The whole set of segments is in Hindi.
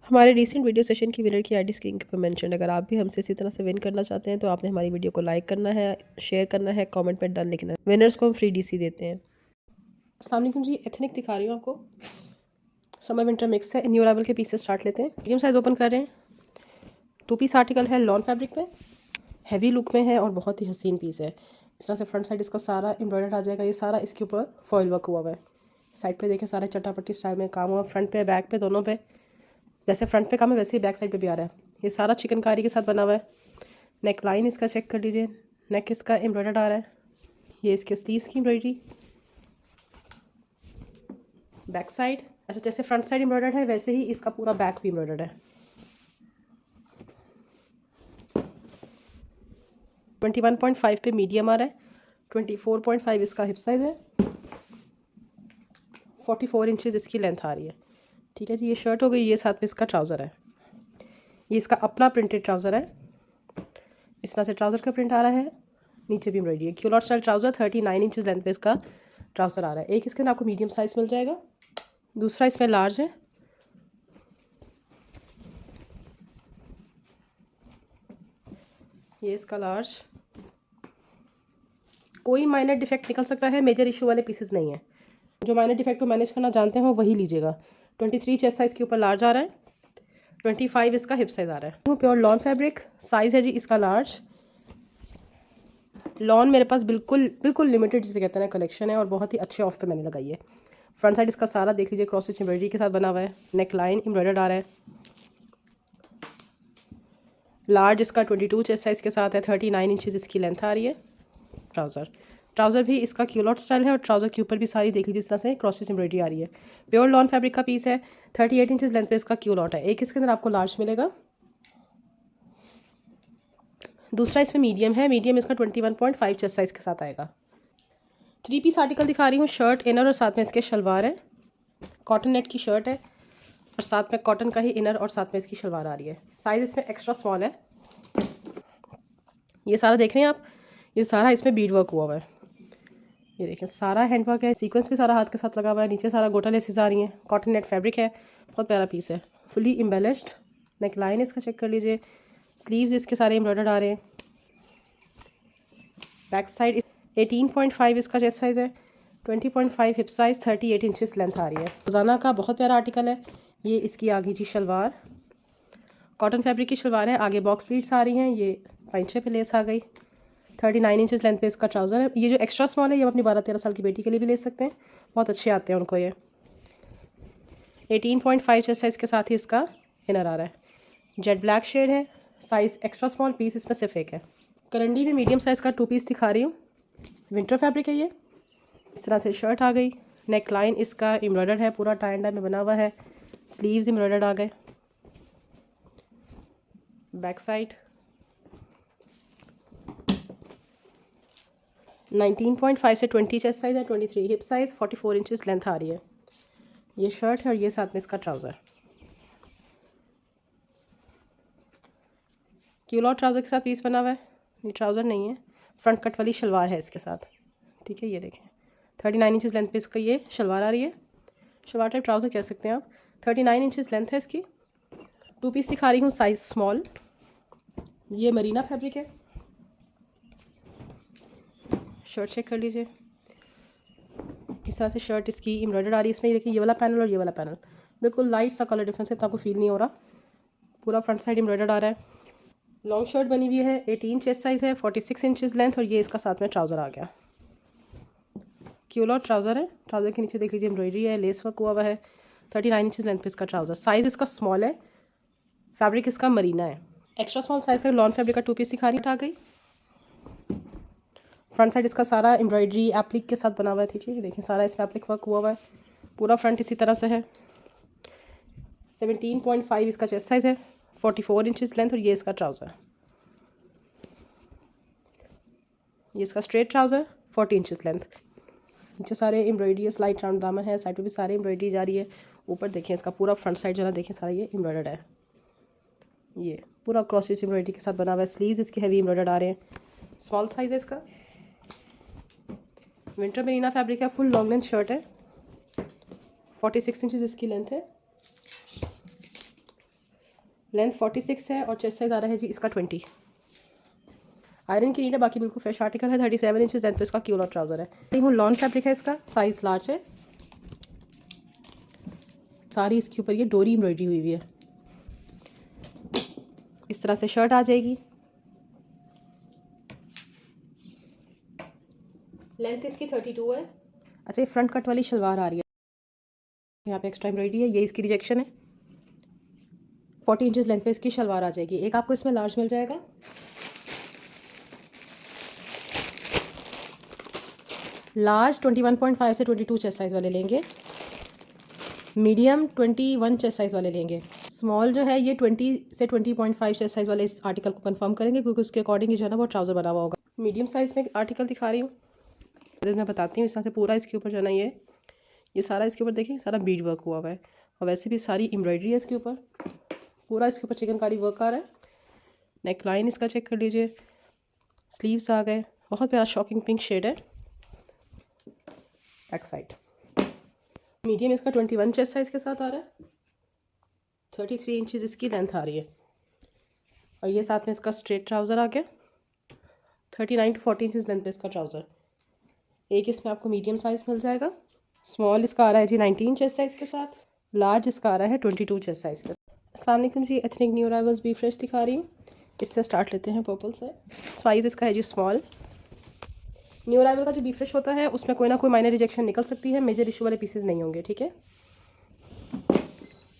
हमारे रिसेंट वीडियो सेशन की विनर की आईडी स्क्रीन पर मेंशन। अगर आप भी हमसे इसी तरह से विन करना चाहते हैं तो आपने हमारी वीडियो को लाइक करना है, शेयर करना है, कमेंट में डन लिखना है। विनर्स को हम फ्री डीसी देते हैं। अस्सलाम वालेकुम जी, एथनिक दिखा रही हूँ आपको। समर विंटर मिक्स है। न्यू अराइवल के पीसेस स्टार्ट लेते हैं। मीडियम साइज़ ओपन कर रहे हैं। 2 पीस आर्टिकल है, लॉन फैब्रिक में, हैवी लुक में है और बहुत ही हसीन पीस है। इस तरह से फ्रंट साइड इसका सारा एम्ब्रॉयडर्ड आ जाएगा। ये सारा इसके ऊपर फॉइल वर्क हुआ हुआ है। साइड पे देखें सारे चट्टापट्टी स्टाइल में काम हुआ, फ्रंट पे बैक पे दोनों पे। जैसे फ्रंट पे काम है वैसे ही बैक साइड पे भी आ रहा है। ये सारा चिकनकारी के साथ बना हुआ है। नेक लाइन इसका चेक कर लीजिए, नेक इसका एम्ब्रॉयडर्ड आ रहा है। ये इसके स्लीव्स की एम्ब्रॉयडरी। बैक साइड अच्छा, जैसे फ्रंट साइड एम्ब्रॉयडर्ड है वैसे ही इसका पूरा बैक भी एम्ब्रॉयडर्ड है। 21.5 पे मीडियम आ रहा है। 24.5 इसका हिप साइज़ है। 44 इंचज़ इसकी लेंथ आ रही है। ठीक है जी, ये शर्ट हो गई। ये साथ में इसका ट्राउज़र है। ये इसका अपना प्रिंटेड ट्राउज़र है। इस तरह से ट्राउज़र का प्रिंट आ रहा है। नीचे भी एम्ब्रॉयडरी है। Culotte style trouser 39 inches length पे इसका ट्राउज़र आ रहा है। एक इसके अंदर आपको मीडियम साइज़ मिल जाएगा, दूसरा इसमें लार्ज है। ये इसका लार्ज। कोई माइनर डिफेक्ट निकल सकता है, मेजर इशू वाले पीसेस नहीं है। जो माइनर डिफेक्ट को मैनेज करना जानते हो वही लीजिएगा। 23 चेस्ट साइज़ के ऊपर लार्ज आ रहा है। 25 इसका हिप साइज़ आ रहा है। प्योर लॉन फैब्रिक साइज़ है जी इसका लार्ज। लॉन मेरे पास बिल्कुल बिल्कुल लिमिटेड जिसे कहते हैं कलेक्शन है और बहुत ही अच्छे ऑफ पे मैंने लगाई है। फ्रंट साइड इसका सारा देख लीजिए क्रॉस स्टिच एम्ब्रॉयडरी के साथ बना हुआ है। नेक लाइन एम्ब्रॉयडर्ड आ रहा है। लार्ज इसका 22 चेस्ट साइज़ के साथ है। 39 इंचज़ इसकी लेंथ आ रही है। ट्राउज़र भी इसका क्यूलॉट स्टाइल है और ट्राउज़र के ऊपर भी सारी देख लीजिए इस तरह से क्रॉस स्टिच एम्ब्रॉयडरी आ रही है। प्योर लॉन फैब्रिक का पीस है। 38 इंचज़ लेंथ पे इसका क्यूलॉट है। एक इसके अंदर आपको लार्ज मिलेगा, दूसरा इसमें मीडियम है। मीडियम इसका 21.5 चेस्ट साइज़ के साथ आएगा। 3 पीस आर्टिकल दिखा रही हूँ। शर्ट, इनर और साथ में इसके शलवार है। कॉटन नेट की शर्ट है और साथ में कॉटन का ही इनर और साथ में इसकी शलवार आ रही है। साइज़ इसमें एक्स्ट्रा स्मॉल है। ये सारा देख रहे हैं आप, ये सारा इसमें बीड वर्क हुआ हुआ है। ये देखें सारा हैंड वर्क है। सीक्वेंस भी सारा हाथ के साथ लगा हुआ है। नीचे सारा गोटा लेसेस आ रही हैं। कॉटन नेट फैब्रिक है। बहुत प्यारा पीस है, फुली एम्बेलिश्ड। नेक लाइन इसका चेक कर लीजिए। स्लीव्स इसके सारे एम्ब्रॉयडर्ड आ रहे हैं। बैक साइड 18.5 इसका चेस्ट साइज़ है। 20.5 हिप साइज़। 38 इंचज़ लेंथ आ रही है। रोज़ाना का बहुत प्यारा आर्टिकल है। ये इसकी आ गई जी शलवार। कॉटन फैब्रिक की शलवार है। आगे बॉक्स प्लीट्स आ रही हैं। ये पैंचे पे लेस आ गई। 39 इंचज़ लेंथ पे इसका ट्राउज़र है। ये जो एक्स्ट्रा स्मॉल है ये अपनी 12-13 साल की बेटी के लिए भी ले सकते हैं, बहुत अच्छे आते हैं उनको। ये 18.5 चेस्ट साइज़ के साथ ही इसका इनर आ रहा है। जेट ब्लैक शेड है। साइज़ एक्स्ट्रा स्मॉल, पीस इसमें सिर्फ एक है। करंडी में मीडियम साइज़ का 2 पीस दिखा रही हूँ। विंटर फैब्रिक है ये। इस तरह से शर्ट आ गई। नेक लाइन इसका एम्ब्रॉयडर्ड है, पूरा टाई एंड डाई में बना हुआ है। स्लीव्स एम्ब्रॉयडर्ड आ गए। बैक साइड 19.5 से 20 चेस्ट साइज़ है। 23 हिप साइज़। 44 इंचज़ लेंथ आ रही है। ये शर्ट है और ये साथ में इसका ट्राउज़र। क्यूलॉट ट्राउज़र के साथ पीस बना हुआ है। ये ट्राउज़र नहीं है, फ्रंट कट वाली शलवार है इसके साथ। ठीक है, ये देखें 39 इंचज़ लेंथ पे इसका ये शलवार आ रही है। शलवार टाइप ट्राउज़र कह सकते हैं आप। 39 इंचज़ लेंथ है इसकी। 2 पीस दिखा रही हूँ, साइज़ स्मॉल। ये मरीना फैब्रिक है। शर्ट चेक कर लीजिए। इस तरह से शर्ट इसकी एम्ब्रॉयडर्ड आ रही है। इसमें देखिए ये वाला पैनल और ये वाला पैनल बिल्कुल लाइट सा कलर डिफरेंस है, तो आपको फील नहीं हो रहा। पूरा फ्रंट साइड एम्ब्रॉयडर्ड आ रहा है। लॉन्ग शर्ट बनी हुई है। 18 चेस्ट साइज़ है। 46 इंचज़ लेंथ और ये इसका साथ में ट्राउज़र आ गया। क्यूलॉट ट्राउज़र है। ट्राउज़र के नीचे देख लीजिए एम्ब्रॉयडरी है, लेस वर्क हुआ हुआ है। 39 इंचज़ लेंथ पे इसका ट्राउज़र। साइज़ इसका स्मॉल है। फैब्रिक इसका मरीना है। एक्स्ट्रा स्मॉल साइज़ का लॉन फैब्रिक का 2 पीस दिखा रही आ गई। फ्रंट साइड इसका सारा एम्ब्रॉयडरी एप्लिक के साथ बना हुआ है। ठीक है, ये देखिए सारा इसमें एप्लिक वर्क हुआ हुआ है। पूरा फ्रंट इसी तरह से है। 17.5 इसका चेस्ट साइज़ है। 44 इंचज़ लेंथ और ये इसका ट्राउज़र। ये इसका स्ट्रेट ट्राउज़र 40 इंचज़ लेंथ। नीचे सारे एम्ब्रॉयडरी स्लाइट राउंड दामन है। साइड पे भी सारे एम्ब्रॉयडरी जा रही है। ऊपर देखिए इसका पूरा फ्रंट साइड जो है देखिए सारा ये एम्ब्रॉयडर्ड है। ये पूरा क्रॉस स्टिच एम्ब्रॉयडरी के साथ बना हुआ है। स्लीव्स इसके हैवी एम्ब्रॉयडर्ड आ रहे हैं। स्मॉल साइज़ है इसका। विंटर मरीना फैब्रिक है। फुल लॉन्ग लेंथ शर्ट है। 46 इंचज़ इसकी लेंथ है। लेंथ 46 है और चेस्ट साइज़ आ रहा है जी इसका 20। आयरन की नीड है, बाकी बिल्कुल फ्रेश आर्टिकल है। 37 इंचेस लेंथ पे इसका क्यूलर ट्राउज़र है। हूँ लॉन फैब्रिक है, इसका साइज़ लार्ज है। सारी इसके ऊपर ये डोरी एम्ब्रॉयडरी हुई हुई है। इस तरह से शर्ट आ जाएगी। लेंथ इसकी 32 है। अच्छा, ये फ्रंट कट वाली शलवार आ रही है, यहाँ पे एक्स्ट्रा एम्ब्रॉयडरी है, ये इसकी रिजेक्शन है। 40 इंचेस लेंथ पे इसकी शलवार आ जाएगी। एक आपको इसमें लार्ज मिल जाएगा। लार्ज 21.5 से 22 चेस्ट साइज़ वाले लेंगे। मीडियम 21 चेस्ट साइज़ वाले लेंगे। स्मॉल जो है ये 20 से 20.5 चेस्ट साइज़ वाले इस आर्टिकल को कंफर्म करेंगे, क्योंकि उसके अकॉर्डिंग जो है ना वो ट्राउज़र बना हुआ होगा। मीडियम साइज़ में आर्टिकल दिखा रही हूँ, मैं बताती हूँ। इस तरह से पूरा इसके ऊपर जो है ना ये सारा इसके ऊपर देखिए सारा बीड वर्क हुआ हुआ है, और वैसे भी सारी एम्ब्रॉयडरी है इसके ऊपर। पूरा इसके ऊपर चिकनकारी वर्क आ रहा है। नेक लाइन इसका चेक कर लीजिए। स्लीव्स आ गए, बहुत प्यारा शॉकिंग पिंक शेड है। बैक साइड मीडियम इसका 21 चेस्ट साइज़ के साथ आ रहा है। 33 इंचेस इसकी लेंथ आ रही है, और ये साथ में इसका स्ट्रेट ट्राउज़र आ गया। 39 to 40 इंचेस लेंथ पे इसका ट्राउज़र। एक इसमें आपको मीडियम साइज़ मिल जाएगा। स्मॉल इसका आ रहा है जी 19 चेस्ट साइज़ के साथ। लार्ज इसका आ रहा है 22 चेस्ट साइज़ के साथ। अस्सलाम वालेकुम जी, ethnic new arrivals be fresh दिखा रही हूँ। इससे स्टार्ट लेते हैं पर्पल से। साइज़ इसका है जी स्मॉल। न्यू अराइवल का जो बी फ्रेश होता है उसमें कोई ना कोई माइनर रिजेक्शन निकल सकती है, मेजर इशू वाले पीसेज नहीं होंगे, ठीक है।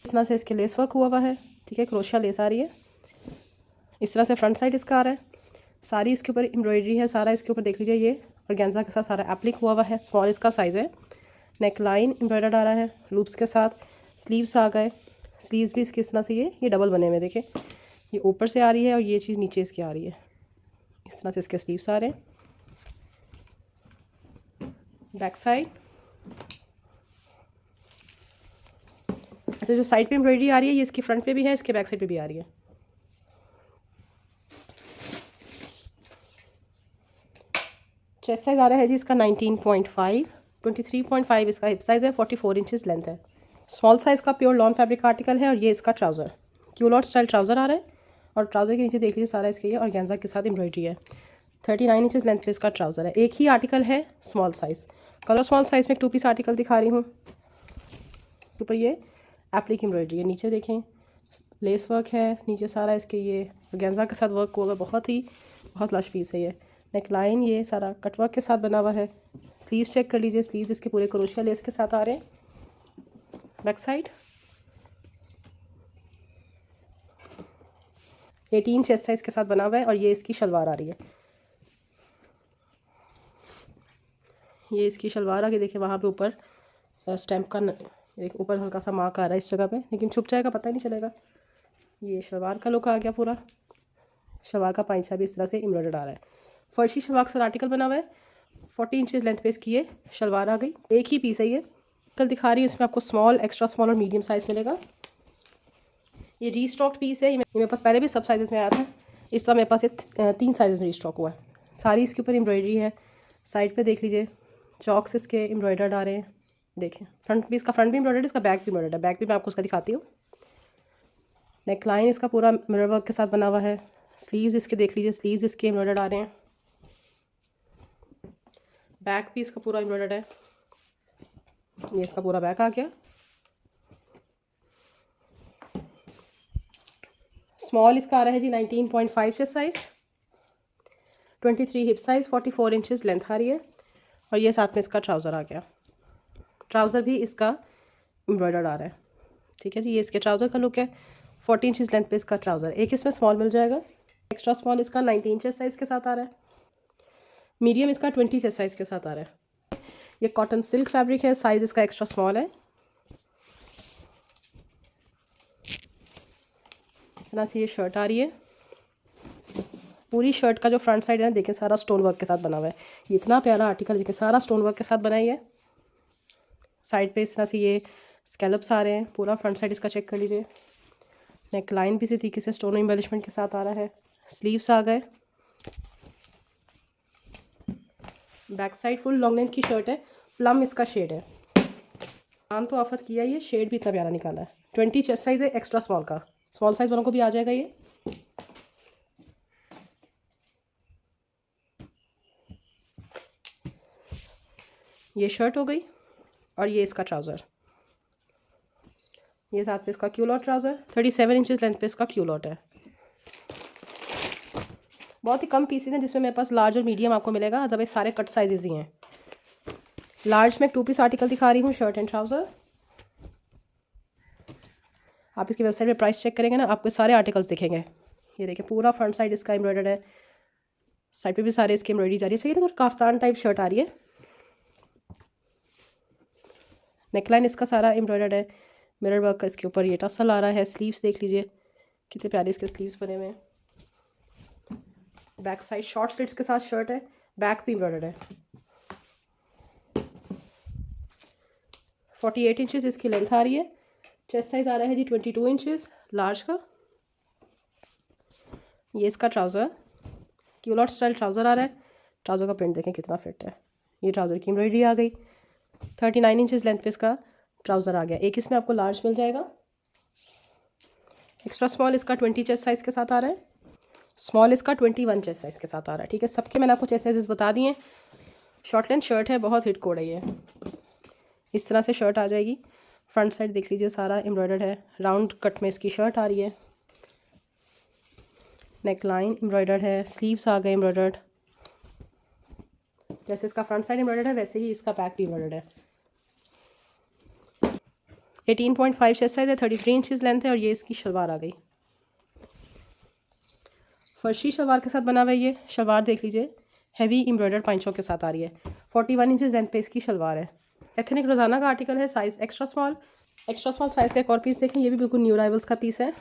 इस तरह से इसके लेस वर्क हुआ हुआ है, ठीक है, क्रोशिया लेस आ रही है। इस तरह से फ्रंट साइड इसका आ रहा है। सारी इसके ऊपर एम्ब्रॉयडरी है, सारा इसके ऊपर देख लीजिए। ये ऑर्गेन्जा के साथ सारा एप्लिक हुआ हुआ है। स्मॉल इसका साइज़ है। नेक लाइन एम्ब्रॉयडर्ड आ रहा है लूप्स के साथ। स्लीव्स आ गए। स्लीव्स भी इसकी इस तरह से ये डबल बने हुए देखें, ये ऊपर से आ रही है और ये चीज़ नीचे इसकी आ रही है। इस तरह से इसके स्लीव्स आ रहे हैं। बैक साइड, अच्छा जो साइड पे एम्ब्रॉयडरी आ रही है ये इसकी फ्रंट पे भी है, इसके बैक साइड पे भी आ रही है। चेस्ट साइज़ आ रहा है जी इसका 19.5। 23.5 इसका हिप साइज़ है। 44 इंचेस लेंथ है। स्मॉल साइज़ का प्योर लॉन फैब्रिक आर्टिकल है, और ये इसका ट्राउज़र क्यूलॉट स्टाइल ट्राउज़र आ रहा है। और ट्राउज़र के नीचे देख लीजिए सारा इसके ये ऑर्गेन्जा के साथ एम्ब्रॉयडरी है। 39 इंचेस लेंथ पे इसका ट्राउज़र है। एक ही आर्टिकल है small size. Colour small size में 2 पीस आर्टिकल दिखा रही हूँ। ऊपर ये एप्लिक एम्ब्रॉयडरी है, नीचे देखें लेस वर्क है, नीचे सारा इसके ये ऑर्गेन्जा के साथ वर्क हुआ है। बहुत लश पीस है ये। नेक लाइन ये सारा कटवर्क के साथ बना हुआ है। स्लीव्स चेक कर लीजिए, स्लीव्स इसके पूरे क्रोशिया लेस के साथ आ रहे हैं। बैक साइड 18 चेस्ट साइज़ के साथ बना हुआ है, और ये इसकी शलवार आ रही है। ये इसकी शलवार आगे देखें, वहाँ पे ऊपर स्टैम्प का देखिए ऊपर हल्का सा मार्क आ रहा है इस जगह पे, लेकिन छुप जाएगा पता ही नहीं चलेगा। ये शलवार का लुक आ गया पूरा। शलवार का पाइंचा भी इस तरह से एम्ब्रॉयडर्ड आ रहा है। फर्शी शलवार का आर्टिकल बना हुआ है। 40 इंचेस लेंथ पे इसकी ये शलवार आ गई। एक ही पीस है ये। कल दिखा रही हूँ, इसमें आपको स्मॉल, एक्स्ट्रा स्मॉल और मीडियम साइज़ मिलेगा। ये रीस्टॉक्ड पीस है, ये मेरे पास पहले भी सब साइज़ में आया था। इस तरह मेरे पास ये 3 साइज़ में रीस्टॉक हुआ है। सारी इसके ऊपर एम्ब्रॉयडरी है। साइड पे देख लीजिए चॉक्स इसके एम्ब्रॉयडर्ड आ रहे हैं। देखें फ्रंट भी, इसका फ्रंट भी एम्ब्रॉयडर्ड, इसका बैक भी एम्ब्रॉयडर्ड है। बैक भी मैं आपको उसका दिखाती हूँ। नेक लाइन इसका पूरा मिरर वर्क के साथ बना हुआ है। स्लीव्स इसके देख लीजिए, स्लीव्स इसके एम्ब्रॉयडर्ड आ रहे हैं। बैक भी इसका पूरा एम्ब्रॉयडर्ड है। ये इसका पूरा बैक आ गया। स्मॉल इसका आ रहा है जी 19.5 chest size. 23 hip size. 44 inches length आ रही है, और ये साथ में इसका ट्राउज़र आ गया। ट्राउज़र भी इसका एम्ब्रॉयडर्ड आ रहा है, ठीक है जी। ये इसके ट्राउज़र का लुक है। 40 इंचेस लेंथ पे इसका ट्राउज़र। एक इसमें स्मॉल मिल जाएगा। एक्स्ट्रा स्मॉल इसका 19 चेस्ट साइज़ के साथ आ रहा है। मीडियम इसका 20 चेस्ट साइज़ के साथ आ रहा है। ये कॉटन सिल्क फैब्रिक है। साइज़ इसका एक्स्ट्रा स्मॉल है। इस तरह से ये शर्ट आ रही है। पूरी शर्ट का जो फ्रंट साइड है देखिए सारा स्टोन वर्क के साथ बना हुआ है। ये इतना प्यारा आर्टिकल देखिए सारा स्टोन वर्क के साथ बना है। साइड पे इस तरह से ये स्कैलप्स आ रहे हैं। पूरा फ्रंट साइड इसका चेक कर लीजिए। नेक लाइन भी इसी तरीके से स्टोन एम्बेलिशमेंट के साथ आ रहा है। स्लीव्स आ गए। Back side full long length की शर्ट है। प्लम इसका शेड है। नाम तो ऑफर किया, ये शेड भी इतना प्यारा निकाला है। 20 चेस्ट साइज़ है एक्स्ट्रा स्मॉल का। स्मॉल साइज़ वालों को भी आ जाएगा ये। ये शर्ट हो गई और ये इसका ट्राउज़र, ये साथ में इसका क्यूलॉट ट्राउज़र 37 इंचज़ लेंथ पे इसका क्यूलॉट है। बहुत ही कम पीसेस हैं जिसमें मेरे पास लार्ज और मीडियम आपको मिलेगा, अदरवाइज सारे कट साइजेज ही हैं। लार्ज में 2 पीस आर्टिकल दिखा रही हूँ, शर्ट एंड ट्राउज़र। आप इसकी वेबसाइट पे प्राइस चेक करेंगे ना, आपको सारे आर्टिकल्स दिखेंगे। ये देखिए पूरा फ्रंट साइड इसका एम्ब्रॉयडर्ड है, साइड पे भी सारे इसकी एम्ब्रॉयडरी जा रही है। सही है ना, काफ्तान टाइप शर्ट आ रही है। नेकलाइन इसका सारा एम्ब्रॉयडर्ड है, मिरर वर्क का इसके ऊपर ये टसल आ रहा है। स्लीव्स देख लीजिए कितने प्यारे इसके स्लीव्स बने हुए हैं। बैक साइड शॉर्ट स्लिट्स के साथ शर्ट है, बैक भी एम्ब्रॉयडर्ड है। 48 इंचज़ इसकी लेंथ आ रही है। चेस्ट साइज़ आ रहा है जी 22 इंचज़ लार्ज का। ये इसका ट्राउज़र क्यूलॉट स्टाइल ट्राउज़र आ रहा है। ट्राउज़र का प्रिंट देखें कितना फिट है। ये ट्राउज़र की एम्ब्रॉयडरी आ गई। 39 इंचज़ लेंथ पे इसका ट्राउज़र आ गया। एक इसमें आपको लार्ज मिल जाएगा। एक्स्ट्रा स्मॉल इसका 20 चेस्ट साइज़ के साथ आ रहा है। स्मॉल इसका 21 चेस्ट साइज़ के साथ आ रहा है। ठीक है, सबके मैंने आपको चेस्ट साइज़ बता दिए। शॉर्ट लेंथ शर्ट है, बहुत हिट कोड है ये। इस तरह से शर्ट आ जाएगी। फ्रंट साइड देख लीजिए सारा एम्ब्रॉयडर्ड है। राउंड कट में इसकी शर्ट आ रही है। नेक लाइन एम्ब्रॉयडर्ड है, स्लीव्स आ गए एम्ब्रॉयडर्ड। जैसे इसका फ्रंट साइड एम्ब्रॉयडर्ड है वैसे ही इसका बैक भी एम्ब्रॉयडर्ड है। 18.5 चेस्ट साइज़ है, 33 इंचज़ लेंथ है और ये इसकी शलवार आ गई। फर्शी शलवार के साथ बना हुआ है ये। शलवार देख लीजिए हैवी एम्ब्रॉयडर्ड पाइंचों के साथ आ रही है। 41 इंचज़ लेंथ पे इसकी शलवार है। एथनिक रोज़ाना का आर्टिकल है, size extra small. Extra small size का एक और पीस देखें, ये भी बिल्कुल न्यू अराइवल्स का पीस है।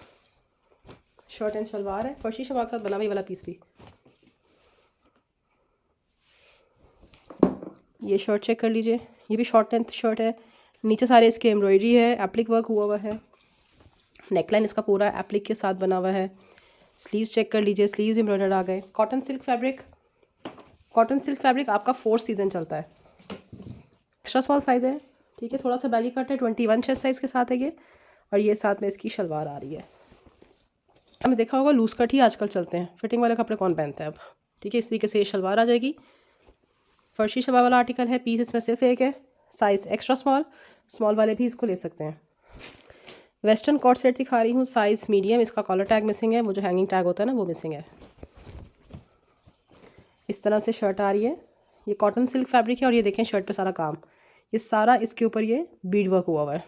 शर्ट एंड शलवार है, फर्शी शलवार के साथ बना हुआ वाला पीस भी। ये शर्ट चेक कर लीजिए, ये भी शॉर्ट लेंथ शर्ट है। नीचे सारे इसके एम्ब्रॉयडरी है, एप्लिक वर्क हुआ हुआ है। नेकलाइन इसका पूरा एप्लिक के साथ बना हुआ है। स्लीव्स चेक कर लीजिए, स्लीव्स एम्ब्रॉयडर्ड आ गए। Cotton silk fabric, cotton silk fabric आपका 4th सीज़न चलता है। एक्स्ट्रा स्मॉल साइज़ है, ठीक है, थोड़ा सा बैगी कट है। 21 चेस्ट साइज़ के साथ है ये। और ये साथ में इसकी शलवार आ रही है। हमें देखा होगा लूज़ कट ही आजकल चलते हैं, फिटिंग वाले कपड़े कौन पहनते हैं अब। ठीक है, इस तरीके से ये शलवार आ जाएगी। फर्शी शलवार वाला आर्टिकल है, पीस इसमें सिर्फ एक है, साइज़ एक्स्ट्रा स्मॉल। स्मॉल वाले भी इसको ले सकते हैं। वेस्टर्न कॉट सेट दिखा रही हूँ, साइज़ मीडियम। इसका कॉलर टैग मिसिंग है, वो जो हैंगिंग टैग होता है ना वो मिसिंग है। इस तरह से शर्ट आ रही है। ये कॉटन सिल्क फैब्रिक है और ये देखें शर्ट पे सारा काम, ये सारा इसके ऊपर ये बीड वर्क हुआ हुआ है।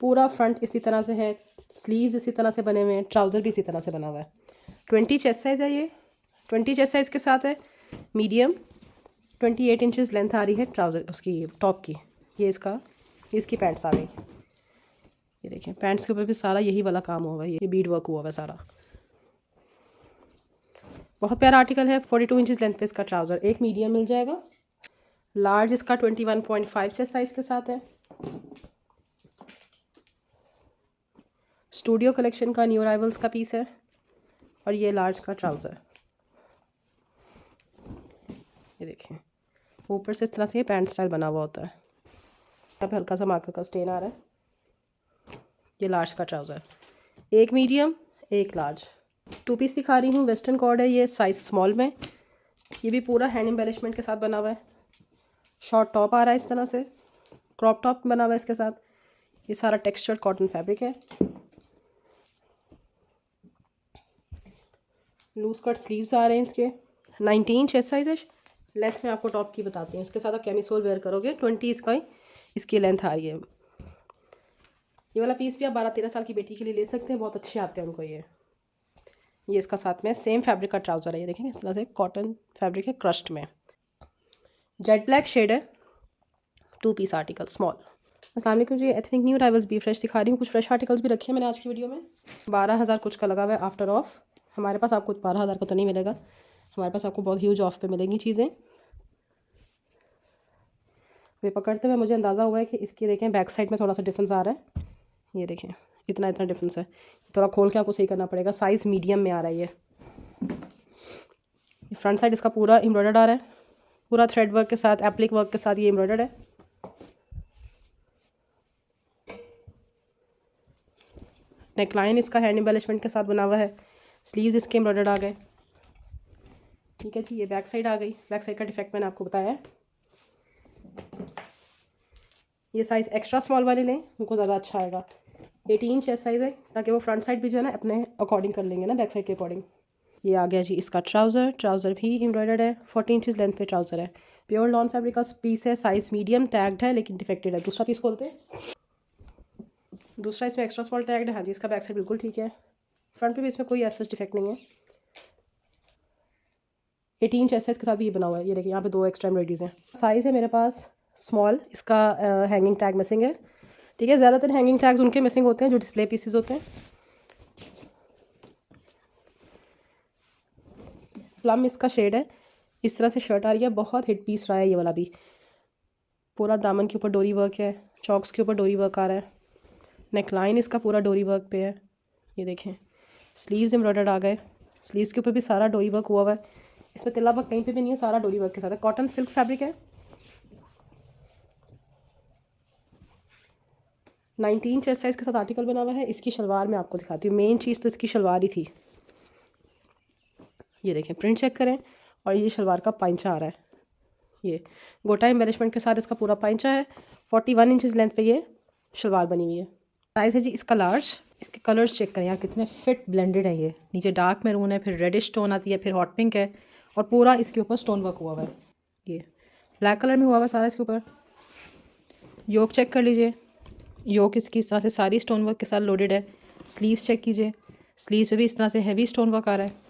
पूरा फ्रंट इसी तरह से है, स्लीव्स इसी तरह से बने हुए हैं, ट्राउज़र भी इसी तरह से बना हुआ है। 20 चेस्ट साइज़ है ये, 20 चेस्ट साइज़ के साथ है मीडियम। 28 इंचज़ लेंथ आ रही है ट्राउज़र उसकी टॉप की। ये इसकी पैंट्स आ गई। ये देखें पैंट्स के ऊपर भी सारा यही वाला काम हुआ है, ये बीड वर्क हुआ हुआ है सारा। बहुत प्यारा आर्टिकल है। 42 इंचज़ लेंथ पे इसका ट्राउज़र, एक मीडियम मिल जाएगा। लार्ज इसका 21.5 चेस्ट साइज़ के साथ है। स्टूडियो कलेक्शन का न्यू अराइवल्स का पीस है। और ये लार्ज का ट्राउज़र, ये देखें ऊपर से इस तरह से ये पैंट स्टाइल बना हुआ होता है। यहाँ पे हल्का सा मार्कर का स्टेन आ रहा है। ये लार्ज का ट्राउज़र, एक मीडियम एक लार्ज। 2 पीस दिखा रही हूँ, वेस्टर्न कॉर्ड है ये, साइज़ स्मॉल में। ये भी पूरा हैंड एम्बेलिशमेंट के साथ बना हुआ है। शॉर्ट टॉप आ रहा है इस तरह से, क्रॉप टॉप बना हुआ है इसके साथ। ये सारा टेक्सचर्ड कॉटन फैब्रिक है। लूज कट स्लीव्स आ रहे हैं इसके। 19 चेस्ट साइज है। लेंथ में आपको टॉप की बताती हूँ, इसके साथ आप कैमिसोल वेयर करोगे 20 इसकी लेंथ आ रही है। ये वाला पीस भी आप 12-13 साल की बेटी के लिए ले सकते हैं, बहुत अच्छे आते हैं उनको। ये इसका साथ में सेम फैब्रिक का ट्राउज़र है। ये देखेंगे इस तरह से कॉटन फैब्रिक है, क्रस्ट में। जेट ब्लैक शेड है। 2 पीस आर्टिकल स्मॉल। अस्सलाम वालेकुम जी, ethnic new arrivals be fresh दिखा रही हूँ। कुछ फ्रेश आर्टिकल्स भी रखे हैं मैंने आज की वीडियो में। 12,000 कुछ का लगा हुआ है आफ्टर ऑफ। हमारे पास आपको 12,000 का तो नहीं मिलेगा, हमारे पास आपको बहुत ह्यूज ऑफ पे मिलेंगी चीज़ें। वे पकड़ते हुए मुझे अंदाज़ा हुआ है कि इसकी देखें बैक साइड में थोड़ा सा डिफरेंस आ रहा है। ये देखें इतना डिफरेंस है, थोड़ा खोल के आपको सही करना पड़ेगा। साइज़ मीडियम में आ रहा है ये। फ्रंट साइड इसका पूरा एम्ब्रॉयडर्ड आ रहा है, पूरा थ्रेड वर्क के साथ, एप्लिक वर्क के साथ ये एम्ब्रॉयडर्ड है। नेक लाइन इसका हैंड एम्बेलिशमेंट के साथ बना हुआ है। स्लीव्स इसके एम्ब्रॉयडर्ड आ गए। ठीक है जी, ये बैक साइड आ गई। बैक साइड का डिफेक्ट मैंने आपको बताया है। ये साइज़ एक्स्ट्रा स्मॉल वाले लें, उनको ज़्यादा अच्छा आएगा। 18 चेस्ट साइज़ है, ताकि वो फ्रंट साइड भी जो है ना अपने अकॉर्डिंग कर लेंगे ना, बैक साइड के अकॉर्डिंग। ये आ गया जी इसका ट्राउज़र भी एम्ब्रॉयडर्ड है। 14 इंचज़ लेंथ पे ट्राउज़र है। प्योर लॉन फैब्रिक का पीस है, साइज़ मीडियम, टैग्ड है लेकिन डिफेक्टेड है। दूसरा पीस खोलते हैं। दूसरा इसमें एक्स्ट्रा स्मॉल टैग्ड है। हाँ जी, इसका बैक साइड बिल्कुल ठीक है। फ्रंट पे भी इसमें कोई ऐसा डिफेक्ट नहीं है। 18 चेस्ट साइज़ के साथ भी ये बना हुआ है। ये देखिए यहाँ पे 2 एक्स्ट्रा एम्ब्रॉयडरीज हैं। साइज़ है मेरे पास स्मॉल, इसका हैंगिंग टैग मिसिंग है। ठीक है, ज़्यादातर हैंगिंग टैग्स उनके मिसिंग होते हैं जो डिस्प्ले पीसेस होते हैं। प्लम इसका शेड है। इस तरह से शर्ट आ रही है, बहुत हिट पीस रहा है ये वाला भी। पूरा दामन के ऊपर डोरी वर्क है, चॉक्स के ऊपर डोरी वर्क आ रहा है। नेक लाइन इसका पूरा डोरी वर्क पे है। ये देखें, स्लीव्स एम्ब्रॉयडर्ड आ गए। स्लीव्स के ऊपर भी सारा डोरी वर्क हुआ हुआ है। इसमें तिल्ला वर्क कहीं पे भी नहीं है, सारा डोरी वर्क के साथ है। कॉटन सिल्क फैब्रिक है। 19 चेस्ट साइज़ के साथ आर्टिकल बना हुआ है। इसकी शलवार मैं आपको दिखाती हूँ। मेन चीज़ तो इसकी शलवार ही थी। ये देखें, प्रिंट चेक करें। और ये शलवार का पाइंचा आ रहा है। ये गोटा एम्बेलिशमेंट के साथ इसका पूरा पाइंचा है। 41 इंचज़ लेंथ पे ये शलवार बनी हुई है। साइज़ है जी इसका लार्ज। इसके कलर्स चेक करें यार, कितने फिट ब्लेंडेड है ये। नीचे डार्क मैरून है, फिर रेडिश टोन आती है, फिर हॉट पिंक है, और पूरा इसके ऊपर स्टोन वर्क हुआ हुआ है। ये ब्लैक कलर में हुआ हुआ है सारा इसके ऊपर। योक चेक कर लीजिए। योक इसकी इस तरह से सारी स्टोन वर्क के साथ लोडेड है। स्लीव्स चेक कीजिए, स्लीव्स पे भी इस तरह से हैवी स्टोन वर्क आ रहा है।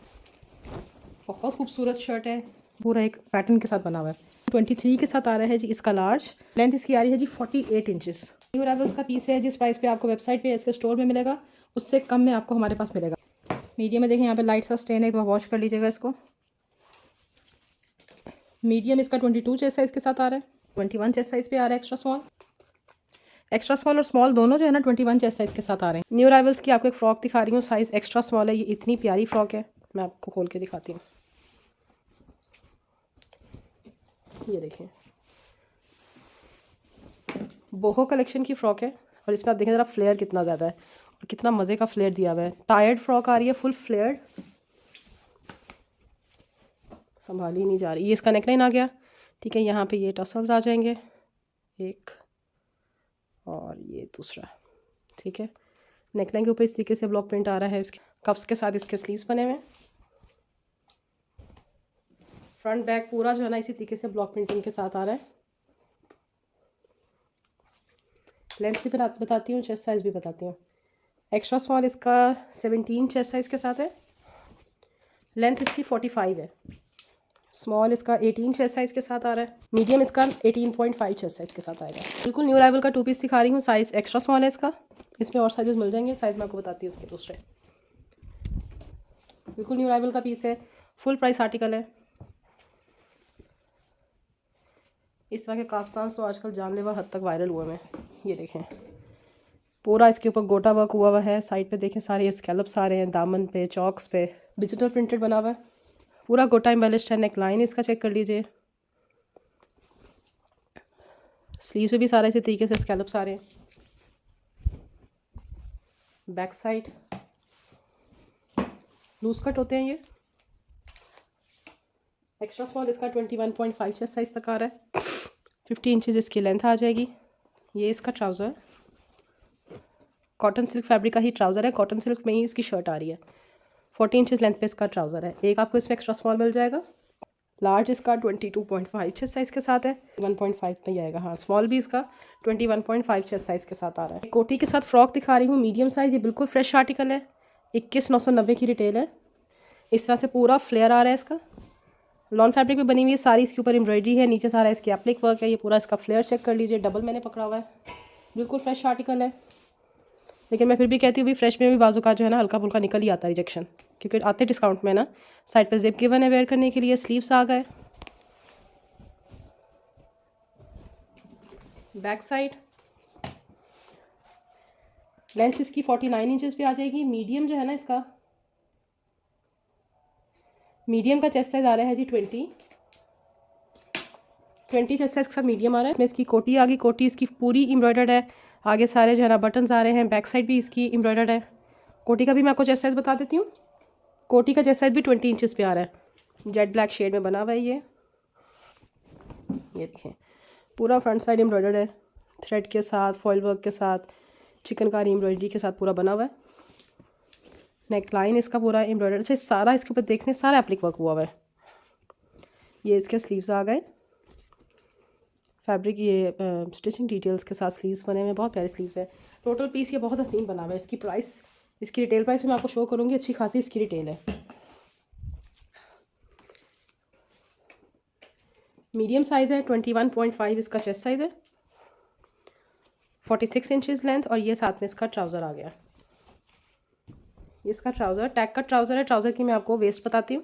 बहुत खूबसूरत शर्ट है, पूरा एक पैटर्न के साथ बना हुआ है। 23 के साथ आ रहा है जी इसका लार्ज। लेंथ इसकी आ रही है जी 48 इंचज़। न्यू अराइवल्स का पीस है। जिस प्राइस पे आपको वेबसाइट पे इसके स्टोर में मिलेगा, उससे कम में आपको हमारे पास मिलेगा। मीडियम में देखें, यहाँ पे लाइट सा स्टेन है, एक बार वॉश कर लीजिएगा इसको। मीडियम इसका 22 चेस्ट साइज़ के साथ आ रहा है। 21 चेस्ट साइज़ पे आ रहा है एक्स्ट्रा स्मॉल। एक्स्ट्रा स्मॉल और स्मॉल दोनों जो है ना 21 चेस्ट साइज़ के साथ आ रहे हैं। न्यू अराइवल्स की आपको एक फ़्रॉक दिखा रही हूँ, साइज़ एक्स्ट्रा स्मॉल है। ये इतनी प्यारी फ़्रॉक है, मैं आपको खोल के दिखाती हूँ। ये देखें, बोहो कलेक्शन की फ़्रॉक है। और इसमें आप देखें ज़रा फ्लेयर कितना ज़्यादा है, और कितना मज़े का फ्लेयर दिया हुआ है। टायर्ड फ्रॉक आ रही है, फुल फ्लेयर्ड, संभाली नहीं जा रही। ये इसका नेकलाइन आ गया। ठीक है, यहाँ पे ये टसल्स आ जाएंगे, एक और ये दूसरा। ठीक है, नेकलाइन के ऊपर इस तरीके से ब्लॉक प्रिंट आ रहा है। इसके कफ्स के साथ इसके स्लीव्स बने हुए। फ्रंट बैक पूरा जो है ना इसी तरीके से ब्लॉक प्रिंटिंग के साथ आ रहा है। लेंथ भी बताती हूँ, चेस्ट साइज़ भी बताती हूँ। एक्स्ट्रा स्मॉल इसका 17 चेस्ट साइज़ के साथ है। लेंथ इसकी 45 है। स्मॉल इसका 18 चेस्ट साइज़ के साथ आ रहा है। मीडियम इसका 18.5 चेस्ट साइज़ के साथ आएगा। बिल्कुल न्यू अराइवल का 2 पीस दिखा रही हूँ। साइज़ एक्स्ट्रा स्मॉल है इसका। इसमें और साइजेस मिल जाएंगे, साइज़ मैं आपको बताती हूँ उसके दूसरे। बिल्कुल न्यू अराइवल का पीस है, फुल प्राइस आर्टिकल है। इस तरह के काफ्तान तो आजकल जानलेवा हद तक वायरल हुए हैं। ये देखें, पूरा इसके ऊपर गोटा वर्क हुआ हुआ है। साइड पे देखें सारे स्कैलप्स आ रहे हैं, दामन पे, चॉक्स पे डिजिटल प्रिंटेड बना हुआ है। पूरा गोटा एम्बेलिश्ड है। नेक लाइन इसका चेक कर लीजिए। स्लीव्स पे भी सारा इसी तरीके से स्कैलप्स आ रहे हैं। बैक साइड लूज कट होते हैं ये। एक्स्ट्रा स्मॉल इसका 21.5 चेस्ट साइज़ तक आ रहा है। 50 इंचज़ इसकी लेंथ आ जाएगी। ये इसका ट्राउज़र, कॉटन सिल्क फैब्रिक का ही ट्राउज़र है। कॉटन सिल्क में ही इसकी शर्ट आ रही है। 40 इंचज़ लेंथ पे इसका ट्राउज़र है। एक आपको इसमें एक्स्ट्रा स्मॉल मिल जाएगा। लार्ज इसका 22.5 चेस्ट साइज़ के साथ है। 1.5 में ही आएगा। हाँ, स्मॉल भी इसका 21.5 चेस्ट साइज़ के साथ आ रहा है। कोटी के साथ फ्रॉक दिखा रही हूँ, मीडियम साइज़। ये बिल्कुल फ्रेश आर्टिकल है। 21,990 की रिटेल है। इस तरह से पूरा फ्लेयर आ रहा है इसका। लॉन फैब्रिक में बनी हुई है सारी। इसके ऊपर एम्ब्रॉयडरी है, नीचे सारा इसके एप्लिक वर्क है। ये पूरा इसका फ्लेयर चेक कर लीजिए, डबल मैंने पकड़ा हुआ है। बिल्कुल फ्रेश आर्टिकल है। लेकिन मैं फिर भी कहती हूँ भी फ्रेश में भी बाजू का जो है ना हल्का फुल्का निकल ही आता है रिजेक्शन, क्योंकि आते डिस्काउंट में ना। साइड पे जिप गिवन है वेयर करने के लिए। स्लीव्स आ गए। बैक साइड लेंथ इसकी 49 इंचज़ पे आ जाएगी। मीडियम जो है ना इसका, मीडियम का चेस्ट साइज़ आ रहा है जी 20 चेस्ट साइज़ के साथ मीडियम आ रहा है। मैं इसकी कोटी आ गई। कोटी इसकी पूरी एम्ब्रॉयडर्ड है। आगे सारे जो है ना बटन्स आ रहे हैं। बैक साइड भी इसकी एम्ब्रॉयडर्ड है। कोटी का भी मैं आपको चेस्ट साइज़ बता देती हूँ। कोटी का चेस्ट साइज़ भी 20 इंचज़ पे आ रहा है। जेट ब्लैक शेड में बना हुआ है ये देखें। पूरा फ्रंट साइड एम्ब्रॉयडर्ड है, थ्रेड के साथ, फॉइल वर्क के साथ, चिकनकारी एम्ब्रॉयडरी के साथ पूरा बना हुआ है। नेक लाइन इसका पूरा एम्ब्रॉयडर्ड, अच्छा सारा इसके ऊपर देखने सारा एप्लिक वर्क हुआ हुआ है। ये इसके स्लीव्स आ गए, फैब्रिक ये स्टिचिंग डिटेल्स के साथ स्लीव्स बने हुए, बहुत प्यारे स्लीव्स है। टोटल पीस ये बहुत हसीन बना हुआ है। इसकी प्राइस, इसकी रिटेल प्राइस भी मैं आपको शो करूँगी, अच्छी खासी इसकी रिटेल है। मीडियम साइज़ है, 21.5 इसका चेस्ट साइज़ है, 46 इंचज़ लेंथ, और ये साथ में इसका ट्राउज़र आ गया। इसका ट्राउज़र टैग का ट्राउज़र है। ट्राउज़र की मैं आपको वेस्ट बताती हूँ।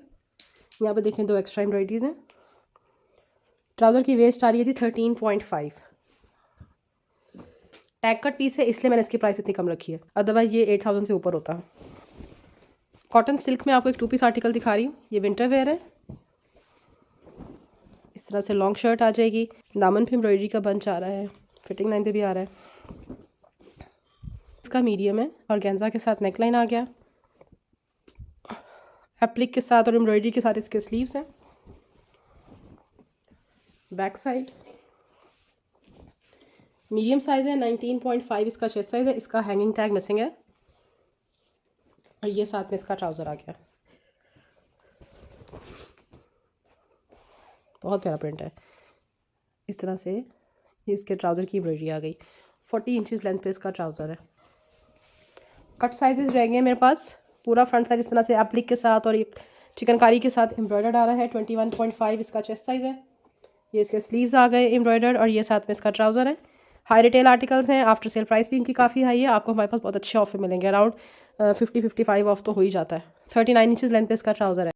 यहाँ पे देखें 2 एक्स्ट्रा एम्ब्रॉयडरीज़ हैं। ट्राउज़र की वेस्ट आ रही है जी 13.5। टैग कट पीस है इसलिए मैंने इसकी प्राइस इतनी कम रखी है, अदरवाइज़ ये 8000 से ऊपर होता है। कॉटन सिल्क में आपको एक 2 पीस आर्टिकल दिखा रही हूँ। ये विंटर वेयर है। इस तरह से लॉन्ग शर्ट आ जाएगी, दामन पे एम्ब्रॉयडरी का बंच आ रहा है, फिटिंग लाइन पे भी आ रहा है। इसका मीडियम है और गेंजा के साथ नेक लाइन आ गया, एप्लिक के साथ और एम्ब्रॉयडरी के साथ इसके स्लीव्स हैं। बैक साइड मीडियम साइज़ है, 19.5 इसका चेस्ट साइज़ है। इसका हैंगिंग टैग मिसिंग है और ये साथ में इसका ट्राउज़र आ गया। बहुत प्यारा प्रिंट है। इस तरह से ये इसके ट्राउज़र की एम्ब्रॉयडरी आ गई। 40 इंचज़ लेंथ पे इसका ट्राउज़र है। कट साइजेस रहेंगे मेरे पास। पूरा फ्रंट साइड इस तरह से एप्लिक के साथ और एक चिकनकारी के साथ एम्ब्रॉयडर्ड आ रहा है। 21.5 इसका चेस्ट साइज़ है। ये इसके स्लीव्स आ गए एम्ब्रॉयडर्ड और ये साथ में इसका ट्राउज़र है। हाई रिटेल आर्टिकल्स हैं। आफ्टर सेल प्राइस भी इनकी काफ़ी हाई है। आपको हमारे पास बहुत अच्छे ऑफर मिलेंगे। अराउंड 50-55 ऑफ तो हो ही जाता है। 39 इंचज़ लेंथ पे इसका ट्राउज़र है।